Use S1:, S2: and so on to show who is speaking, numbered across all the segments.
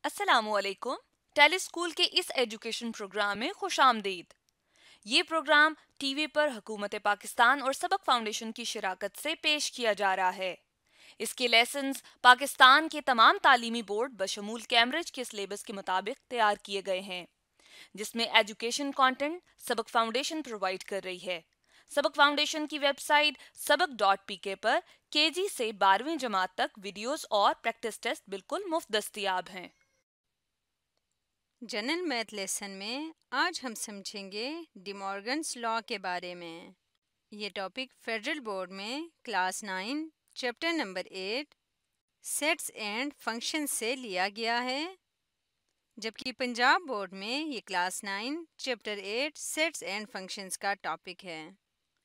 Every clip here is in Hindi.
S1: अस्सलामुअलैकुम। टेली स्कूल के इस एजुकेशन प्रोग्राम में खुशामदीद। ये प्रोग्राम टीवी पर हुकूमत पाकिस्तान और सबक फाउंडेशन की शिराकत से पेश किया जा रहा है। इसके लेसन्स पाकिस्तान के तमाम तालीमी बोर्ड बशमूल कैम्ब्रिज के सिलेबस के मुताबिक तैयार किए गए हैं, जिसमें एजुकेशन कंटेंट सबक फाउंडेशन प्रोवाइड कर रही है। सबक फाउंडेशन की वेबसाइट sabak.pk पर केजी से 12वीं जमात तक वीडियोस और प्रैक्टिस टेस्ट बिल्कुल मुफ्त दस्तयाब हैं।
S2: जनरल मैथ लेसन में आज हम समझेंगे डिमॉर्गन्स लॉ के बारे में। ये टॉपिक फेडरल बोर्ड में class 9 chapter number 8 sets and functions से लिया गया है, जबकि पंजाब बोर्ड में ये class 9 chapter 8 sets and functions का टॉपिक है।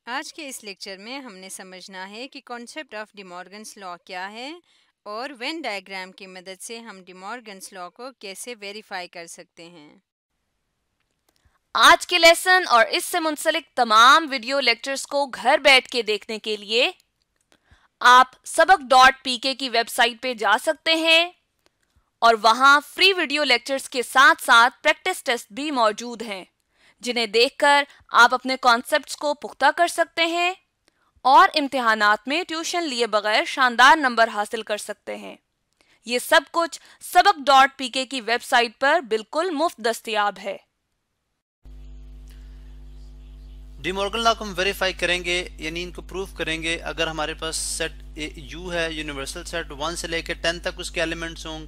S2: आज के इस लेक्चर में हमने समझना है कि कॉन्सेप्ट ऑफ डिमॉर्गन्स लॉ क्या है और वेन डायग्राम की मदद से हम डिमॉर्गन्स लॉ को कैसे वेरीफाई कर सकते हैं।
S1: आज के लेसन और इससे मुंसलिक तमाम वीडियो लेक्चर्स को घर बैठ के देखने के लिए आप sabak.pk की वेबसाइट पे जा सकते हैं और वहां फ्री वीडियो लेक्चर्स के साथ साथ प्रैक्टिस टेस्ट भी मौजूद हैं, जिन्हें देखकर आप अपने कॉन्सेप्ट्स को पुख्ता कर सकते हैं और इम्तिहानात में ट्यूशन लिए बगैर शानदार नंबर हासिल कर सकते हैं। ये सब कुछ sabak.pk की वेबसाइट पर बिल्कुल मुफ्त दस्तयाब है।
S3: डिमॉर्गन लॉ को हम वेरीफाई करेंगे, यानी इनको प्रूफ करेंगे अगर हमारे पास सेट यू है, यूनिवर्सल सेट 1 से लेकर 10 तक उसके एलिमेंट्स हों।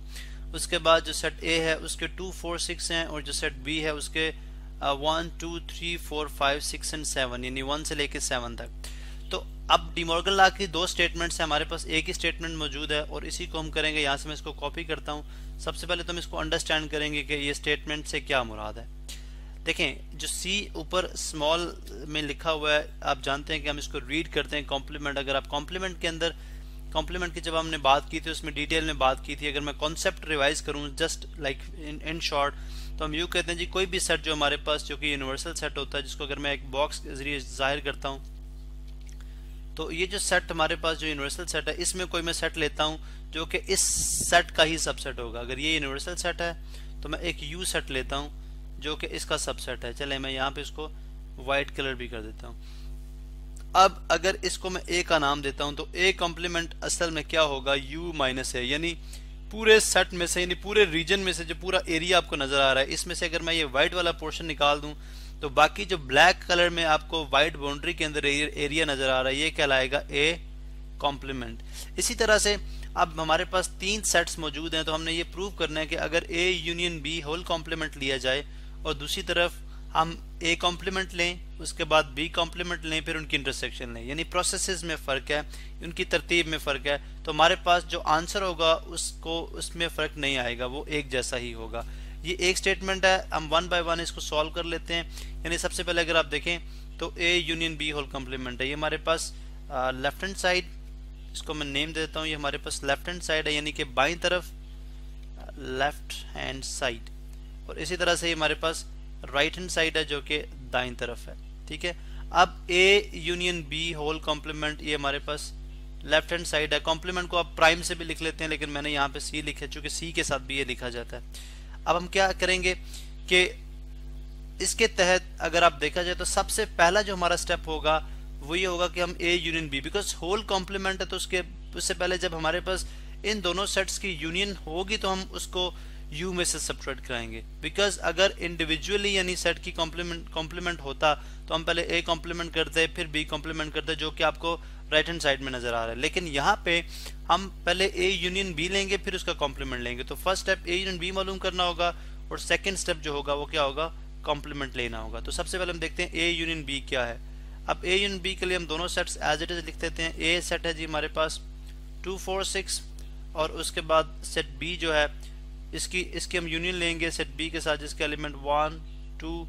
S3: उसके बाद जो सेट ए है उसके 2, 4, 6 हैं और जो सेट बी है उसके 1, 2, 3, 4, 5, 6 एंड 7, यानी 1 से लेकर 7 तक। तो अब डिमॉर्गन लॉ की दो स्टेटमेंट्स हैं, हमारे पास एक ही स्टेटमेंट मौजूद है और इसी को हम करेंगे। यहाँ से मैं इसको कॉपी करता हूँ। सबसे पहले तो हम इसको अंडरस्टैंड करेंगे कि ये स्टेटमेंट से क्या मुराद है। देखें, जो सी ऊपर स्मॉल में लिखा हुआ है, आप जानते हैं कि हम इसको रीड करते हैं कॉम्प्लीमेंट। अगर आप कॉम्प्लीमेंट के अंदर, कॉम्प्लीमेंट की जब हमने बात की थी उसमें डिटेल में बात की थी। अगर मैं कॉन्सेप्ट रिवाइज करूं जस्ट लाइक इन शॉर्ट, तो हम यूँ कहते हैं जी कोई भी सेट जो हमारे पास जो कि यूनिवर्सल सेट होता है, जिसको अगर मैं एक बॉक्स के जरिए जाहिर करता हूँ, तो ये जो सेट हमारे पास जो यूनिवर्सल सेट है, इसमें कोई मैं सेट लेता हूँ जो कि इस सेट का ही सबसेट होगा। अगर ये यूनिवर्सल सेट है तो मैं एक यू सेट लेता हूँ जो कि इसका सबसेट है। चले मैं यहाँ पे इसको वाइट कलर भी कर देता हूँ। अब अगर इसको मैं ए का नाम देता हूँ तो ए कॉम्प्लीमेंट असल में क्या होगा, यू माइनस ए, यानी पूरे सेट में से, यानी पूरे रीजन में से जो पूरा एरिया आपको नजर आ रहा है, इसमें से अगर मैं ये वाइट वाला पोर्शन निकाल दूं तो बाकी जो ब्लैक कलर में आपको वाइट बाउंड्री के अंदर एरिया नजर आ रहा है, ये कहलाएगा ए कॉम्प्लीमेंट। इसी तरह से अब हमारे पास 3 सेट्स मौजूद हैं, तो हमने ये प्रूव करना है कि अगर A union B whole complement लिया जाए और दूसरी तरफ हम ए कॉम्प्लीमेंट लें, उसके बाद बी कॉम्प्लीमेंट लें, फिर उनकी इंटरसेक्शन लें, यानी प्रोसेसेस में फ़र्क है, उनकी तरतीब में फ़र्क है, तो हमारे पास जो आंसर होगा उसमें फ़र्क नहीं आएगा, वो एक जैसा ही होगा। ये एक स्टेटमेंट है। हम 1 बाय 1 इसको सॉल्व कर लेते हैं। यानी सबसे पहले अगर आप देखें तो A union B whole complement है, ये हमारे पास लेफ्ट हैंड साइड, इसको मैं नेम देता हूँ, ये हमारे पास लेफ्ट हैंड साइड है, यानी कि बाईं तरफ लेफ्ट हैंड साइड, और इसी तरह से हमारे पास राइट हैंड साइड है जो कि दाईं तरफ है। ठीक है, अब A union B whole complement, ये हमारे पास लेफ्ट हैंड साइड है। कॉम्प्लीमेंट को आप प्राइम से भी लिख लेते हैं, लेकिन मैंने यहाँ पे सी लिखा है, चूंकि सी के साथ भी ये लिखा जाता है। अब हम क्या करेंगे कि इसके तहत अगर आप देखा जाए तो सबसे पहला जो हमारा स्टेप होगा वो ये होगा कि हम A union B, because whole complement है तो उससे पहले जब हमारे पास इन दोनों सेट्स की यूनियन होगी तो हम उसको यू में से सब्ट्रैक्ट कराएंगे। बिकॉज अगर इंडिविजुअली यानी सेट की कॉम्प्लीमेंट होता तो हम पहले ए कॉम्प्लीमेंट करते फिर बी कॉम्प्लीमेंट करते, जो कि आपको राइट हैंड साइड में नजर आ रहा है। लेकिन यहाँ पे हम पहले ए यूनियन बी लेंगे फिर उसका कॉम्प्लीमेंट लेंगे। तो first step A union B मालूम करना होगा और सेकेंड स्टेप जो होगा वो क्या होगा, कॉम्प्लीमेंट लेना होगा। तो सबसे पहले हम देखते हैं ए यूनियन बी क्या है। अब ए यूनियन बी के लिए हम दोनों सेट्स एज इट इज लिख देते हैं। ए सेट है जी हमारे पास 2, 4, 6 और उसके बाद सेट बी जो है इसकी हम यूनियन लेंगे सेट बी के साथ, जिसके एलिमेंट 1, 2,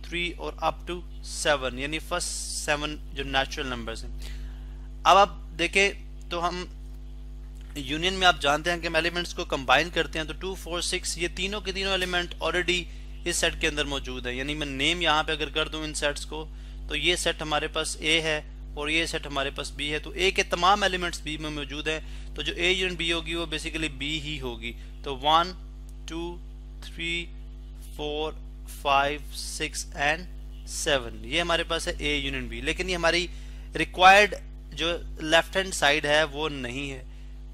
S3: 3 और अप टू 7, यानी फर्स्ट 7 जो नेचुरल नंबर्स हैं। अब आप देखें तो हम यूनियन में आप जानते हैं कि हम एलिमेंट्स को कंबाइन करते हैं, तो 2, 4, 6 ये तीनों के तीनों एलिमेंट ऑलरेडी इस सेट के अंदर मौजूद है। यानी मैं नेम यहाँ पे अगर कर दूं इन सेट्स को, तो ये सेट हमारे पास ए है और ये सेट हमारे पास बी है, तो ए के तमाम एलिमेंट्स बी में मौजूद हैं, तो जो ए यूनियन बी होगी वो बेसिकली बी ही होगी। तो 1, 2 3 4 5 6 एंड 7। ये हमारे पास है ए यूनियन बी, लेकिन ये हमारी रिक्वायर्ड जो लेफ्ट हैंड साइड है वो नहीं है।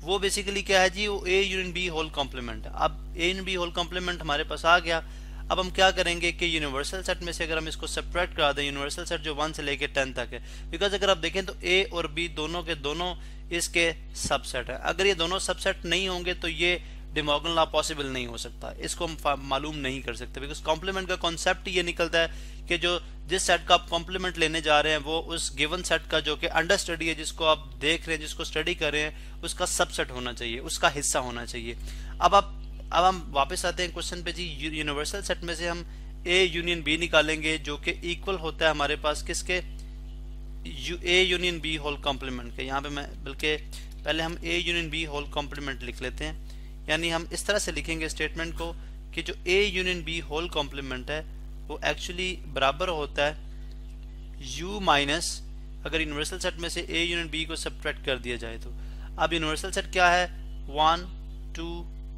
S3: वो बेसिकली क्या है जी, वो A union B whole complement है। अब A union B whole complement हमारे पास आ गया। अब हम क्या करेंगे कि यूनिवर्सल सेट में से अगर हम इसको सेपरेट करा दें, यूनिवर्सल सेट जो 1 से लेके 10 तक है, बिकॉज अगर आप देखें तो ए और बी दोनों के दोनों इसके सबसेट है। अगर ये दोनों सबसेट नहीं होंगे तो ये डे मॉर्गन लॉ पॉसिबल नहीं हो सकता, इसको हम मालूम नहीं कर सकते। बिकॉज कॉम्प्लीमेंट का कॉन्सेप्ट ये निकलता है कि जो जिस सेट का आप कॉम्प्लीमेंट लेने जा रहे हैं वो उस गिवन सेट का जो कि अंडर स्टडी है, जिसको आप देख रहे हैं, जिसको स्टडी कर रहे हैं, उसका सबसेट होना चाहिए, उसका हिस्सा होना चाहिए। अब हम वापस आते हैं क्वेश्चन पे जी। यूनिवर्सल सेट में से हम ए यूनियन बी निकालेंगे जो कि इक्वल होता है हमारे पास किसके, A union B whole complement के। यहाँ पे मैं बल्कि पहले हम A union B whole complement लिख लेते हैं, यानी हम इस तरह से लिखेंगे स्टेटमेंट को कि जो A union B whole complement है वो एक्चुअली बराबर होता है यू माइनस, अगर यूनिवर्सल सेट में से ए यूनियन बी को सब्ट्रैक्ट कर दिया जाए तो। अब यूनिवर्सल सेट क्या है, 1 2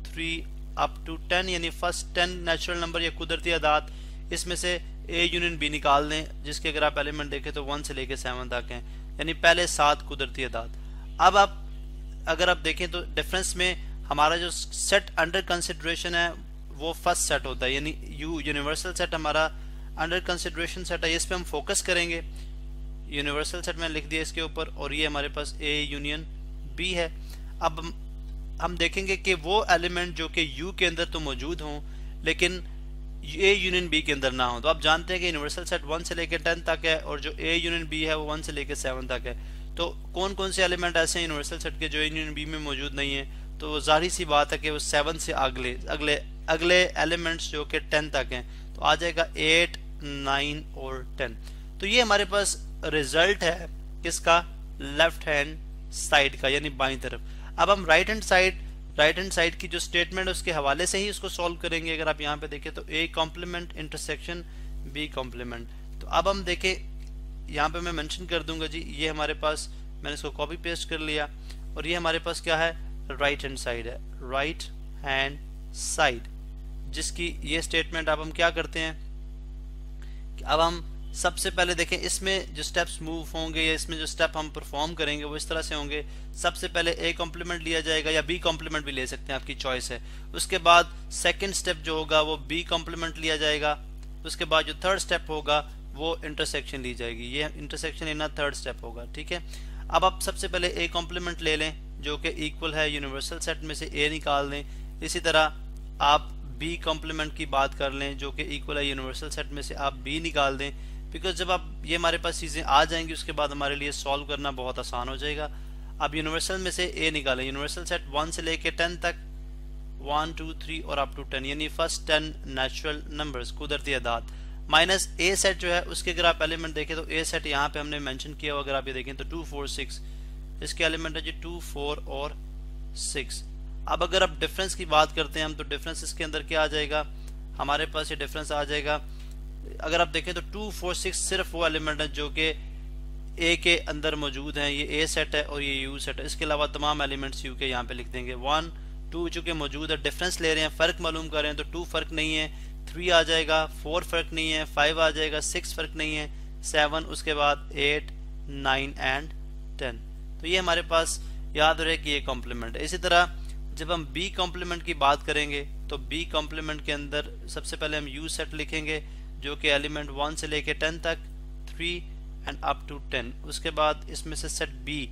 S3: 3 अप टू 10, यानी फर्स्ट 10 नेचुरल नंबर या कुदरती अदाद, इसमें से ए यूनियन बी निकाल दें, जिसके अगर आप एलिमेंट देखें तो 1 से लेके 7 तक हैं, यानी पहले 7 कुदरती अदाद। अब आप अगर आप देखें तो डिफरेंस में हमारा जो सेट अंडर कंसिडरेशन है वो फर्स्ट सेट होता है, यानी यूनिवर्सल सेट हमारा अंडर कंसिडरेशन सेट है, इस पे हम फोकस करेंगे। यूनिवर्सल सेट में लिख दिया इसके ऊपर, और ये हमारे पास ए यूनियन बी है। अब हम देखेंगे कि वो एलिमेंट जो कि यू के अंदर तो मौजूद हों लेकिन ए यूनियन बी के अंदर ना हो। तो आप जानते हैं कि यूनिवर्सल सेट 1 से लेकर 10 तक है और जो ए यूनियन बी है वो 1 से लेकर 7 तक है। तो कौन कौन से एलिमेंट ऐसे हैं यूनिवर्सल सेट के जो ए यूनियन बी में मौजूद नहीं है, तो जाहिर सी बात है कि वो 7 से अगले एलिमेंट्स जो कि 10 तक हैं, तो आ जाएगा 8 9 और 10। तो ये हमारे पास रिजल्ट है किसका, लेफ्ट हैंड साइड का, यानी बाईं तरफ। अब हम राइट हैंड साइड की जो स्टेटमेंट है उसके हवाले से ही उसको सॉल्व करेंगे। अगर आप यहाँ पे देखें तो A complement intersection B complement. तो अब हम देखें, यहाँ पे मैं मेंशन कर दूंगा जी, ये हमारे पास मैंने इसको कॉपी पेस्ट कर लिया, और ये हमारे पास क्या है, राइट हैंड साइड है, राइट हैंड साइड, जिसकी ये स्टेटमेंट अब हम क्या करते हैं, अब हम सबसे पहले देखें इसमें जो स्टेप्स मूव होंगे या इसमें जो स्टेप हम परफॉर्म करेंगे वो इस तरह से होंगे। सबसे पहले ए कॉम्प्लीमेंट लिया जाएगा या बी कॉम्प्लीमेंट भी ले सकते हैं, आपकी चॉइस है। उसके बाद सेकंड स्टेप जो होगा वो बी कॉम्प्लीमेंट लिया जाएगा। उसके बाद जो थर्ड स्टेप होगा वो इंटरसेक्शन ली जाएगी, ये इंटरसेक्शन लेना थर्ड स्टेप होगा, ठीक है। अब आप सबसे पहले ए कॉम्प्लीमेंट ले लें जो कि इक्वल है यूनिवर्सल सेट में से ए निकाल लें। इसी तरह आप बी कॉम्प्लीमेंट की बात कर लें जो कि इक्वल है यूनिवर्सल सेट में से आप बी निकाल दें, बिकॉज जब आप ये हमारे पास चीज़ें आ जाएंगी उसके बाद हमारे लिए सॉल्व करना बहुत आसान हो जाएगा। अब यूनिवर्सल में से ए निकालें, यूनिवर्सल सेट 1 से लेके 10 तक, 1 2 3 और अप टू 10, यानी फर्स्ट 10 नेचुरल नंबर्स कुदरती अदाद, माइनस ए सेट जो है उसके अगर आप एलिमेंट देखें तो ए सेट यहाँ पे हमने मेंशन किया, अगर आप ये देखें तो 2 4 6, इसके एलिमेंट है जी 2 4 और 6। अब अगर आप डिफरेंस की बात करते हैं हम, तो डिफरेंस इसके अंदर क्या आ जाएगा, हमारे पास ये डिफरेंस आ जाएगा, अगर आप देखें तो 2 4 6 सिर्फ वो एलिमेंट है जो कि ए के अंदर मौजूद हैं, ये ए सेट है और ये यू सेट है। इसके अलावा तमाम एलिमेंट्स यू के यहाँ पे लिख देंगे। 1 2 चूँकि मौजूद है, डिफरेंस ले रहे हैं, फ़र्क मालूम कर रहे हैं, तो 2 फ़र्क नहीं है, 3 आ जाएगा, 4 फ़र्क नहीं है, 5 आ जाएगा, 6 फ़र्क नहीं है, 7, उसके बाद 8 9 एंड 10। तो ये हमारे पास याद रहे कि ये कॉम्प्लीमेंट है। इसी तरह जब हम बी कॉम्प्लीमेंट की बात करेंगे तो बी कॉम्प्लीमेंट के अंदर सबसे पहले हम यू सेट लिखेंगे जो कि एलिमेंट 1 से लेके 10 तक, 3 एंड अप टू 10। उसके बाद इसमें से सेट बी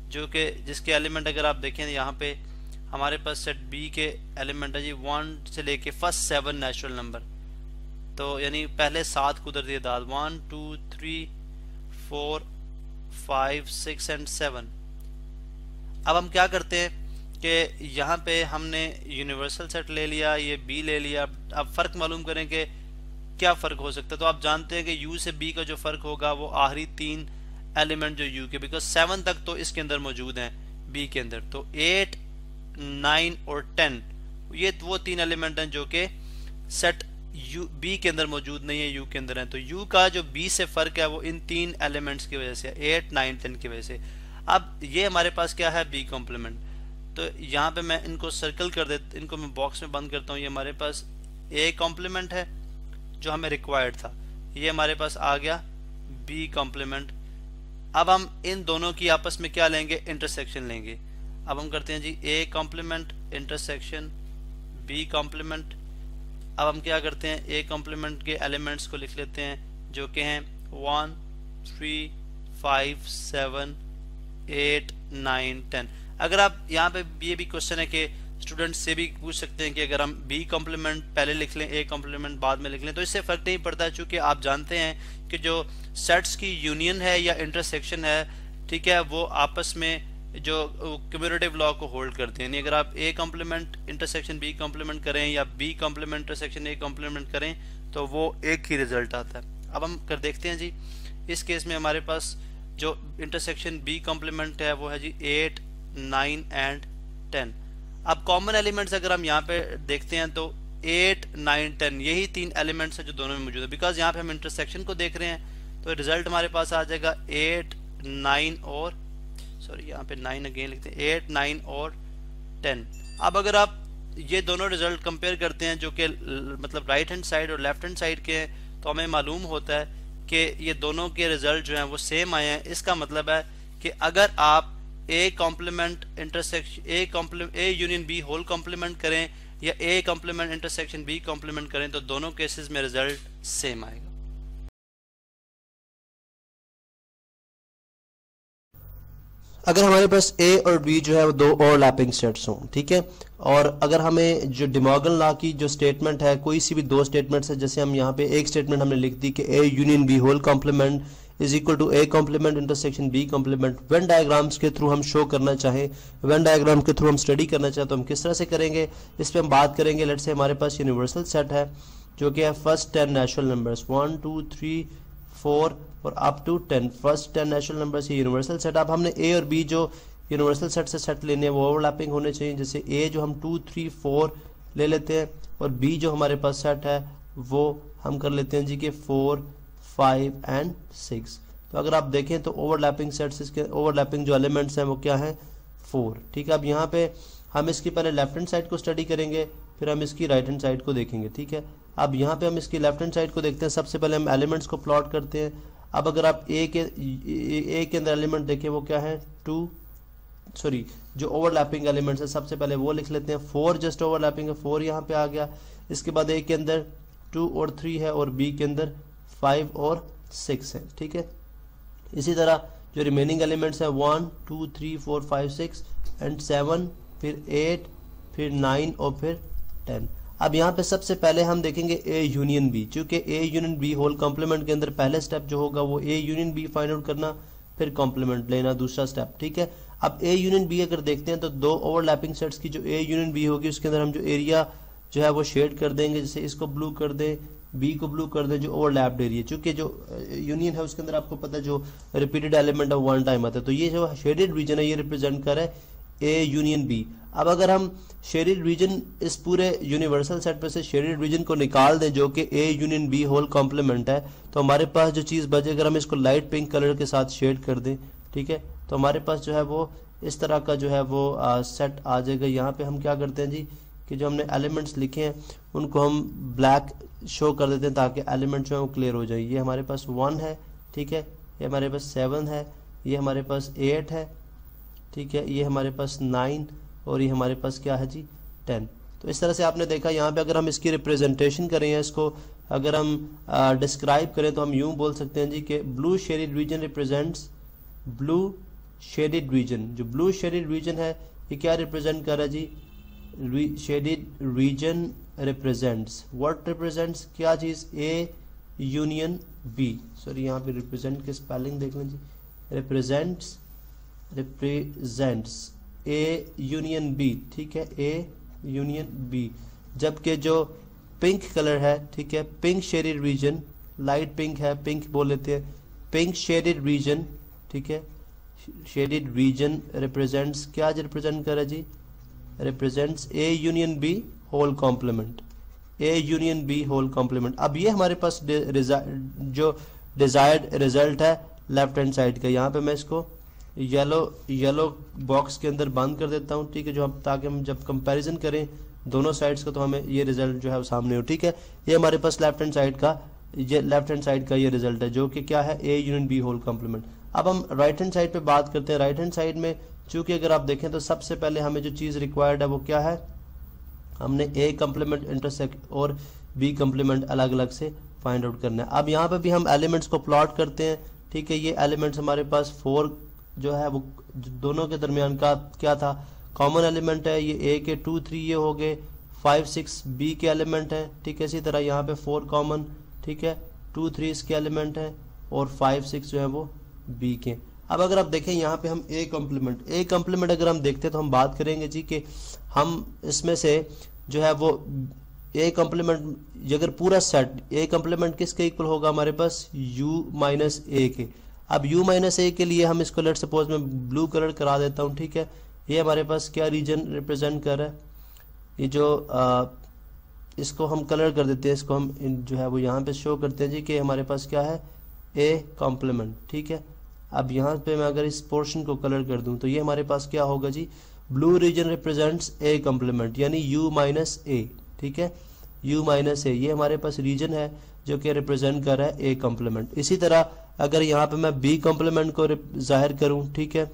S3: जो कि जिसके एलिमेंट अगर आप देखें यहाँ पे हमारे पास सेट बी के एलिमेंट है जी 1 से लेके फर्स्ट 7 नेचुरल नंबर, तो यानी पहले 7 कुदरती अदाद, 1 2 3 4 5 6 एंड 7। अब हम क्या करते हैं कि यहाँ पे हमने यूनिवर्सल सेट ले लिया, ये बी ले लिया। अब फ़र्क मालूम करें कि क्या फ़र्क हो सकता है, तो आप जानते हैं कि यू से बी का जो फ़र्क होगा वो आखिरी 3 एलिमेंट जो यू के, बिकॉज 7 तक तो इसके अंदर मौजूद हैं बी के अंदर, तो 8 9 और 10 ये वो 3 एलिमेंट हैं जो कि सेट यू बी के अंदर मौजूद नहीं है, यू के अंदर है। तो यू का जो बी से फ़र्क है वो इन 3 एलिमेंट्स की वजह से, 8 9 10 की वजह से। अब ये हमारे पास क्या है, बी कॉम्प्लीमेंट। तो यहाँ पे मैं इनको सर्कल कर देता, इनको मैं बॉक्स में बंद करता हूँ। ये हमारे पास ए कॉम्प्लीमेंट है जो हमें रिक्वायर्ड था, ये हमारे पास आ गया बी कॉम्प्लीमेंट। अब हम इन दोनों की आपस में क्या लेंगे, इंटरसेक्शन लेंगे। अब हम करते हैं जी A complement intersection B complement. अब हम क्या करते हैं, ए कॉम्प्लीमेंट के एलिमेंट्स को लिख लेते हैं जो कि हैं 1 3 5 7 8 9 10। अगर आप यहाँ पे ये भी क्वेश्चन है कि स्टूडेंट्स से भी पूछ सकते हैं कि अगर हम बी कॉम्प्लीमेंट पहले लिख लें ए कॉम्प्लीमेंट बाद में लिख लें, तो इससे फर्क नहीं पड़ता, चूंकि आप जानते हैं कि जो सेट्स की यूनियन है या इंटरसेक्शन है, ठीक है, वो आपस में जो कम्यूटेटिव लॉ को होल्ड करते हैं। यानी अगर आप A complement intersection B complement करें या B complement intersection A complement करें तो वो एक ही रिजल्ट आता है। अब हम कर देखते हैं जी, इस केस में हमारे पास जो इंटरसेक्शन बी कॉम्प्लीमेंट है वो है जी 8 9 एंड 10। अब कॉमन एलिमेंट्स अगर हम यहाँ पे देखते हैं तो 8 9 10 यही तीन एलिमेंट्स हैं जो दोनों में मौजूद है। बिकॉज यहाँ पे हम इंटरसेक्शन को देख रहे हैं तो रिजल्ट हमारे पास आ जाएगा 8 9 और सॉरी यहाँ पे 9 अगेन लिखते हैं 8 9 और 10। अब अगर आप ये दोनों रिजल्ट कंपेयर करते हैं जो कि मतलब राइट हैंड साइड और लेफ्ट हैंड साइड के हैं, तो हमें मालूम होता है कि ये दोनों के रिजल्ट जो हैं वो सेम आए हैं। इसका मतलब है कि अगर आप A complement intersection A union B whole complement करें या A complement intersection B complement करें तो दोनों केसेस में रिजल्ट सेम आएगा।
S4: अगर हमारे पास ए और बी जो है वो दो ओवरलैपिंग सेट्स हों, ठीक है, और अगर हमें जो डे मॉर्गन लॉ की जो स्टेटमेंट है, कोई सी भी दो स्टेटमेंट्स है, जैसे हम यहाँ पे एक स्टेटमेंट हमने लिख दी कि A union B whole complement is equal to A complement intersection B complement. Venn diagrams के थ्रू हम शो करना चाहें, वेन डायग्राम के थ्रू हम स्टडी करना चाहें तो हम किस तरह से करेंगे, इस पर हम बात करेंगे। लेट्स से हमारे पास यूनिवर्सल सेट है जो कि है फर्स्ट 10 नेचुरल नंबर्स 1 2 3 4 और up to 10, first 10 natural numbers, ये यूनिवर्सल सेट। अब हमने ए और बी जो यूनिवर्सल सेट से सेट लेने हैं वो ओवरलैपिंग होने चाहिए। जैसे ए जो हम 2 3 4 ले लेते हैं और बी जो हमारे पास सेट है वो हम कर लेते हैं जी के 4 5 एंड 6। तो अगर आप देखें तो ओवरलैपिंग सेट्स, इसके ओवरलैपिंग जो एलिमेंट्स हैं वो क्या है 4, ठीक है। अब यहाँ पे हम इसकी पहले लेफ्ट हैंड साइड को स्टडी करेंगे, फिर हम इसकी राइट हैंड साइड को देखेंगे, ठीक है। अब यहाँ पे हम इसकी लेफ्ट हैंड साइड को देखते हैं। सबसे पहले हम एलिमेंट्स को प्लॉट करते हैं। अब अगर आप ए के अंदर एलिमेंट देखें वो क्या है जो ओवरलैपिंग एलिमेंट्स है सबसे पहले वो लिख लेते हैं। 4 जस्ट ओवरलैपिंग है, 4 यहाँ पे आ गया। इसके बाद ए के अंदर 2 और 3 है और बी के अंदर 5 और 6 है, ठीक है। इसी तरह जो रिमेनिंग एलिमेंट्स है 1 2 3 4 5 6 एंड 7, फिर 8, फिर 9 और फिर 10। अब यहाँ पे सबसे पहले हम देखेंगे ए यूनियन बी। चूंकि A union B whole complement के अंदर पहले स्टेप जो होगा वो A union B find out करना, फिर कॉम्प्लीमेंट लेना दूसरा स्टेप, ठीक है। अब ए यूनियन बी अगर देखते हैं तो दो ओवरलैपिंग सेट्स की जो ए यूनियन बी होगी उसके अंदर हम जो एरिया जो है वो शेड कर देंगे। जैसे इसको ब्लू कर दें, बी को ब्लू कर दें, जो ओवरलैप्ड एरिया, चूंकि जो यूनियन है उसके अंदर आपको पता है जो repeated element of one time आता है, तो ये जो शेडेड रीजन है ये रिप्रेजेंट कर है ए यूनियन बी। अब अगर हम शेडेड रीजन इस पूरे यूनिवर्सल सेट पर से शेडेड रीजन को निकाल दें जो कि A union B whole complement है, तो हमारे पास जो चीज़ बचे, अगर हम इसको लाइट पिंक कलर के साथ शेड कर दें, ठीक है, तो हमारे पास जो है वो इस तरह का जो है वो सेट आ जाएगा। यहाँ पे हम क्या करते हैं जी कि जो हमने एलिमेंट्स लिखे हैं उनको हम ब्लैक शो कर देते हैं ताकि एलिमेंट जो है वो क्लियर हो जाए। ये हमारे पास 1 है, ठीक है, ये हमारे पास 7 है, ये हमारे पास 8 है, ठीक है, ये हमारे पास 9 और ये हमारे पास क्या है जी 10। तो इस तरह से आपने देखा यहाँ पे अगर हम इसकी रिप्रेजेंटेशन करें या इसको अगर हम डिस्क्राइब करें तो हम यूं बोल सकते हैं जी कि blue shaded region represents blue shaded region. जो ब्लू शेडेड रीजन है ये क्या रिप्रेजेंट कर रहा है जी, shaded region represents what represents क्या चीज़, ए यूनियन बी। सॉरी यहाँ पे रिप्रेजेंट की स्पेलिंग देख लें जी, रिप्रेजेंट्स ए यूनियन बी, ठीक है, ए यूनियन बी। जबकि जो पिंक कलर है, ठीक है, pink shaded region, light pink है, पिंक बोल लेते हैं, पिंक शेडेड रीजन, ठीक है, शेडेड रीजन रिप्रेजेंट्स क्या रिप्रेजेंट कर रहा है जी, represents A union B whole complement, A union B whole complement. अब ये हमारे पास जो डिजायर्ड रिजल्ट है लेफ्ट हैंड साइड का। यहाँ पे मैं इसको येलो बॉक्स के अंदर बंद कर देता हूँ, ठीक है, जो हम ताकि हम जब कंपैरिजन करें दोनों साइड्स का तो हमें ये रिजल्ट जो है वो सामने हो, ठीक है। ये हमारे पास लेफ्ट हैंड साइड का ये रिजल्ट है जो कि क्या है, A union B whole complement. अब हम राइट हैंड साइड पे बात करते हैं। राइट हैंड साइड में चूंकि अगर आप देखें तो सबसे पहले हमें जो चीज़ रिक्वायर्ड है वो क्या है, हमने ए कॉम्प्लीमेंट इंटरसेक्ट और बी कॉम्प्लीमेंट अलग अलग से फाइंड आउट करना है। अब यहाँ पे भी हम एलिमेंट्स को प्लॉट करते हैं, ठीक है। ये एलिमेंट्स हमारे पास 4 जो है वो दोनों के दरमियान का क्या था, कॉमन एलिमेंट है। ये ए के 2 3 ये हो गए, 5 6 बी के एलिमेंट है, ठीक है। इसी तरह यहाँ पे 4 कॉमन, ठीक है, 2 3 इसके एलिमेंट है और 5 6 जो है वो बी के। अब अगर आप देखें यहाँ पे हम ए कॉम्प्लीमेंट अगर हम देखते हैं तो हम बात करेंगे जी कि हम इसमें से जो है वो ए कॉम्प्लीमेंट अगर पूरा सेट ए कॉम्प्लीमेंट किसके इक्वल होगा, हमारे पास u माइनस ए के। अब u माइनस ए के लिए हम इसको लेट सपोज में ब्लू कलर करा देता हूँ, ठीक है। ये हमारे पास क्या रीजन रिप्रेजेंट कर रहा है, ये जो इसको हम कलर कर देते हैं, इसको हम जो है वो यहाँ पे शो करते हैं जी कि हमारे पास क्या है, ए कॉम्प्लीमेंट, ठीक है। अब यहाँ पे मैं अगर इस पोर्शन को कलर कर दूं तो ये हमारे पास क्या होगा जी, blue region represents A complement यानी u माइनस ए, ठीक है, u माइनस ए ये हमारे पास रीजन है जो कि रिप्रेजेंट कर रहा है ए कॉम्प्लीमेंट। इसी तरह अगर यहाँ पे मैं बी कॉम्प्लीमेंट को जाहिर करूँ, ठीक है,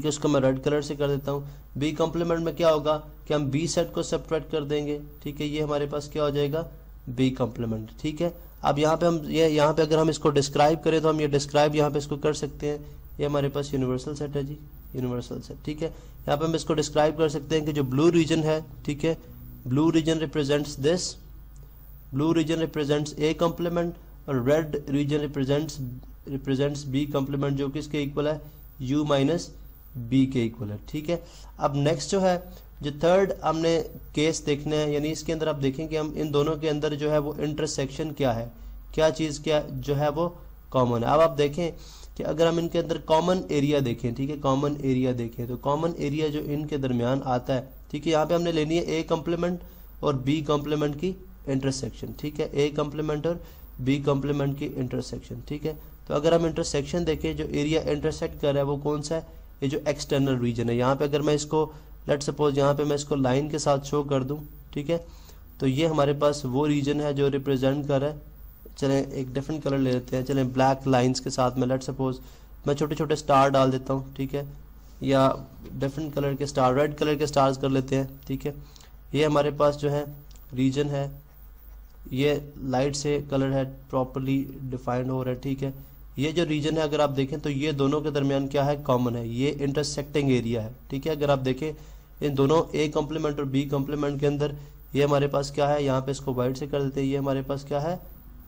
S4: उसको मैं रेड कलर से कर देता हूँ। बी कॉम्प्लीमेंट में क्या होगा कि हम बी सेट को सब्ट्रैक्ट कर देंगे, ठीक है, ये हमारे पास क्या हो जाएगा, बी कॉम्प्लीमेंट, ठीक है। अब यहाँ पे हम यहाँ पे अगर हम इसको डिस्क्राइब करें तो हम ये डिस्क्राइब यहाँ पे इसको कर सकते हैं। ये हमारे पास यूनिवर्सल सेट है जी, यूनिवर्सल सेट, ठीक है। यहाँ पे हम इसको डिस्क्राइब कर सकते हैं कि जो ब्लू रीजन है, ठीक है, blue region represents this, blue region represents A complement और red region represents B complement जो कि इसके इक्वल है u माइनस बी के इक्वल है, ठीक है। अब नेक्स्ट जो है जो थर्ड हमने केस देखना है, यानी इसके अंदर आप देखें कि हम इन दोनों के अंदर जो है वो इंटरसेक्शन क्या है, क्या चीज़ क्या जो है वो कॉमन है। अब आप देखें कि अगर हम इनके अंदर कॉमन एरिया देखें, ठीक है, कॉमन एरिया देखें तो कॉमन एरिया जो इनके दरमियान आता है, ठीक है, यहाँ पे हमने लेनी है ए कॉम्प्लीमेंट और बी कॉम्प्लीमेंट की इंटरसेक्शन, ठीक है, ए कॉम्प्लीमेंट और बी कॉम्प्लीमेंट की इंटरसेक्शन, ठीक है। तो अगर हम इंटरसेक्शन देखें जो एरिया इंटरसेक्ट कर रहा है वो कौन सा है, ये जो एक्सटर्नल रीजन है। यहाँ पे अगर मैं इसको लेट सपोज यहाँ पे मैं इसको लाइन के साथ शो कर दूँ, ठीक है, तो ये हमारे पास वो रीजन है जो रिप्रेजेंट कर रहा है। चलें एक डिफरेंट कलर ले लेते हैं, चलें ब्लैक लाइंस के साथ में लेट सपोज मैं छोटे छोटे स्टार डाल देता हूँ, ठीक है, या डिफरेंट कलर के स्टार, रेड कलर के स्टार्स कर लेते हैं, ठीक है। ये हमारे पास जो है रीजन है, ये लाइट से कलर है प्रॉपरली डिफाइंड हो रहा है, ठीक है। ये जो रीजन है अगर आप देखें तो ये दोनों के दरमियान क्या है, कॉमन है, ये इंटरसेक्टिंग एरिया है, ठीक है। अगर आप देखें इन दोनों ए कॉम्प्लीमेंट और बी कॉम्प्लीमेंट के अंदर ये हमारे पास क्या है, यहाँ पे इसको वाइट से कर देते हैं, ये हमारे पास क्या है,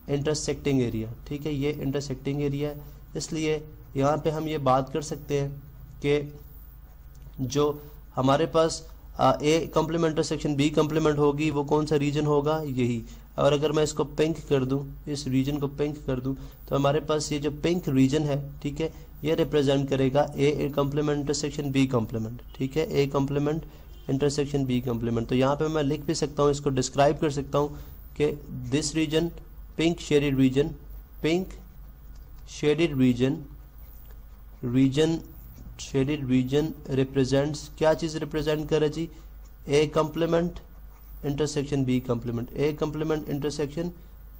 S4: इंटरसेक्टिंग एरिया, ठीक है, ये इंटरसेक्टिंग एरिया है। इसलिए यहाँ पे हम ये बात कर सकते हैं कि जो हमारे पास A complement intersection B complement होगी वो कौन सा रीजन होगा, यही। और अगर मैं इसको पिंक कर दूं, इस रीजन को पिंक कर दूं तो हमारे पास ये जो पिंक रीजन है, ठीक है, ये रिप्रेजेंट करेगा A complement intersection B complement, ठीक है, A complement intersection B complement. तो यहाँ पे मैं लिख भी सकता हूँ, इसको डिस्क्राइब कर सकता हूँ कि this region pink shaded region, pink shaded region represents क्या चीज़ रिप्रेजेंट करे जी, A complement intersection B complement, A complement intersection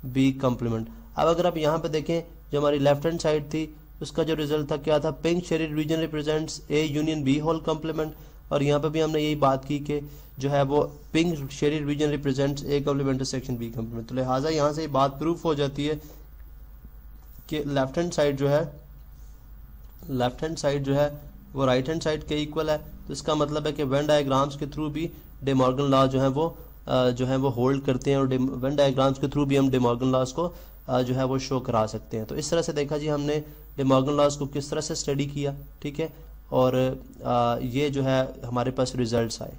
S4: B complement. अब अगर आप यहाँ पे देखें जो हमारी लेफ्ट हैंड साइड थी उसका जो रिजल्ट था क्या था, pink shaded region represents A union B whole complement. और यहाँ पे भी हमने यही बात की कि जो है वो pink shaded region represents A complement intersection B complement. तो लिहाजा यहाँ से ये बात प्रूफ हो जाती है कि लेफ्ट हैंड साइड जो है वो राइट हैंड साइड के इक्वल है। तो इसका मतलब है कि वेन डायग्राम्स के थ्रू भी डे मॉर्गन लॉ जो है वो होल्ड करते हैं और वेन डायग्राम्स के थ्रू भी हम डे मॉर्गन लॉज को जो है वो शो करा सकते हैं। तो इस तरह से देखा जी हमने डे मॉर्गन लॉज को किस तरह से स्टडी किया, ठीक है, और ये जो है हमारे पास रिजल्ट्स आए।